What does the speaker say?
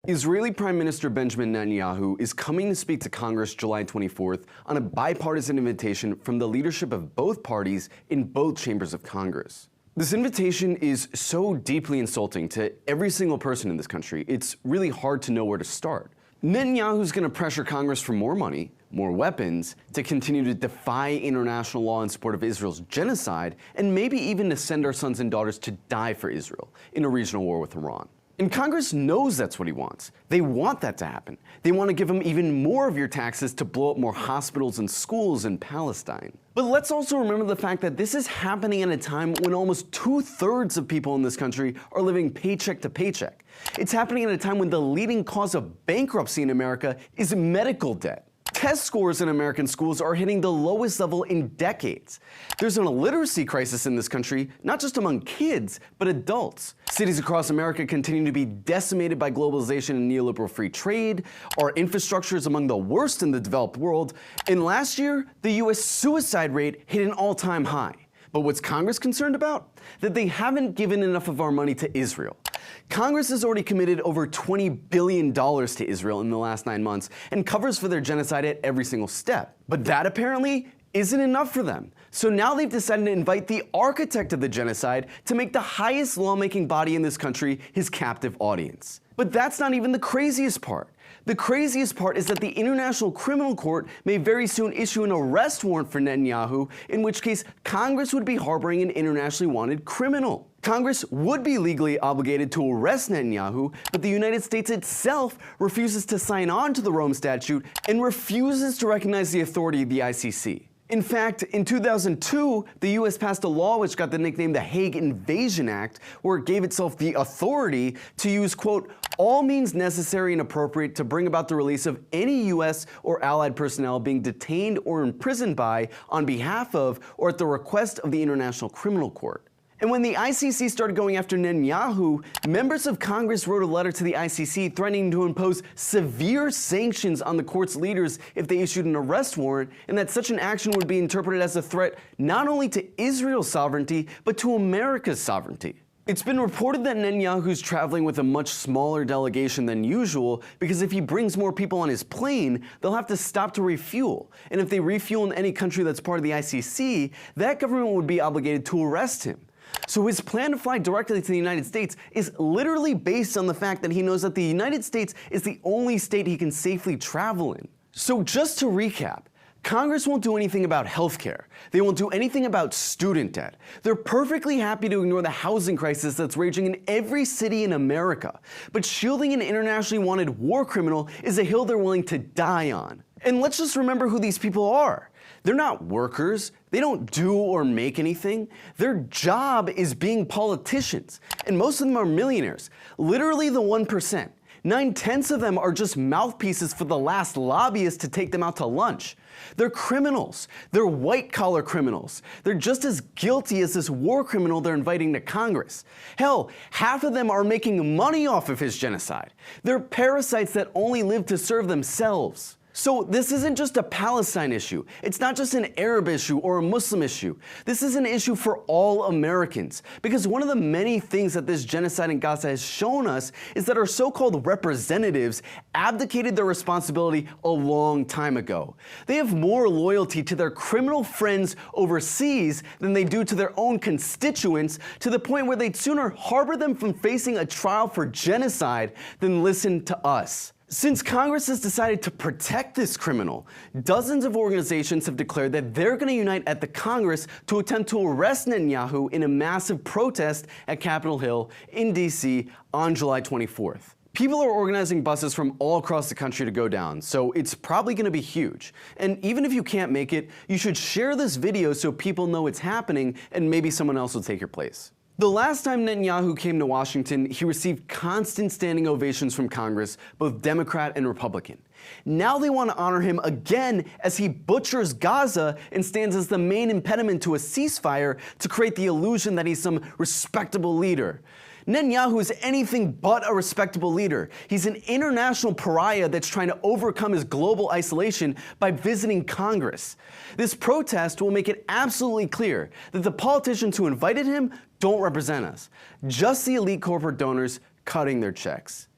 Israeli Prime Minister Benjamin Netanyahu is coming to speak to Congress July 24th on a bipartisan invitation from the leadership of both parties in both chambers of Congress. This invitation is so deeply insulting to every single person in this country, it's really hard to know where to start. Netanyahu's going to pressure Congress for more money, more weapons, to continue to defy international law in support of Israel's genocide, and maybe even to send our sons and daughters to die for Israel in a regional war with Iran. And Congress knows that's what he wants. They want that to happen. They want to give him even more of your taxes to blow up more hospitals and schools in Palestine. But let's also remember the fact that this is happening at a time when almost 2/3 of people in this country are living paycheck to paycheck. It's happening at a time when the leading cause of bankruptcy in America is medical debt. Test scores in American schools are hitting the lowest level in decades. There's an illiteracy crisis in this country, not just among kids, but adults. Cities across America continue to be decimated by globalization and neoliberal free trade. Our infrastructure is among the worst in the developed world. And last year, the US suicide rate hit an all-time high. But what's Congress concerned about? That they haven't given enough of our money to Israel. Congress has already committed over $20 billion to Israel in the last 9 months and covers for their genocide at every single step. But that apparently isn't enough for them. So now they've decided to invite the architect of the genocide to make the highest lawmaking body in this country his captive audience. But that's not even the craziest part. The craziest part is that the International Criminal Court may very soon issue an arrest warrant for Netanyahu, in which case Congress would be harboring an internationally wanted criminal. Congress would be legally obligated to arrest Netanyahu, but the United States itself refuses to sign on to the Rome Statute and refuses to recognize the authority of the ICC. In fact, in 2002, the US passed a law which got the nickname the Hague Invasion Act, where it gave itself the authority to use, quote, all means necessary and appropriate to bring about the release of any US or allied personnel being detained or imprisoned by, on behalf of, or at the request of the International Criminal Court. And when the ICC started going after Netanyahu, members of Congress wrote a letter to the ICC threatening to impose severe sanctions on the court's leaders if they issued an arrest warrant, and that such an action would be interpreted as a threat not only to Israel's sovereignty, but to America's sovereignty. It's been reported that Netanyahu's traveling with a much smaller delegation than usual because if he brings more people on his plane, they'll have to stop to refuel. And if they refuel in any country that's part of the ICC, that government would be obligated to arrest him. So his plan to fly directly to the United States is literally based on the fact that he knows that the United States is the only state he can safely travel in. So just to recap, Congress won't do anything about healthcare. They won't do anything about student debt. They're perfectly happy to ignore the housing crisis that's raging in every city in America. But shielding an internationally wanted war criminal is a hill they're willing to die on. And let's just remember who these people are. They're not workers. They don't do or make anything. Their job is being politicians. And most of them are millionaires. Literally the 1%. 9/10 of them are just mouthpieces for the last lobbyist to take them out to lunch. They're criminals. They're white-collar criminals. They're just as guilty as this war criminal they're inviting to Congress. Hell, half of them are making money off of his genocide. They're parasites that only live to serve themselves. So this isn't just a Palestine issue. It's not just an Arab issue or a Muslim issue. This is an issue for all Americans. Because one of the many things that this genocide in Gaza has shown us is that our so-called representatives abdicated their responsibility a long time ago. They have more loyalty to their criminal friends overseas than they do to their own constituents, to the point where they'd sooner harbor them from facing a trial for genocide than listen to us. Since Congress has decided to protect this criminal, dozens of organizations have declared that they're going to unite at the Congress to attempt to arrest Netanyahu in a massive protest at Capitol Hill in DC on July 24th. People are organizing buses from all across the country to go down, so it's probably going to be huge. And even if you can't make it, you should share this video so people know it's happening and maybe someone else will take your place. The last time Netanyahu came to Washington, he received constant standing ovations from Congress, both Democrat and Republican. Now they want to honor him again as he butchers Gaza and stands as the main impediment to a ceasefire to create the illusion that he's some respectable leader. Netanyahu is anything but a respectable leader. He's an international pariah that's trying to overcome his global isolation by visiting Congress. This protest will make it absolutely clear that the politicians who invited him don't represent us, just the elite corporate donors cutting their checks.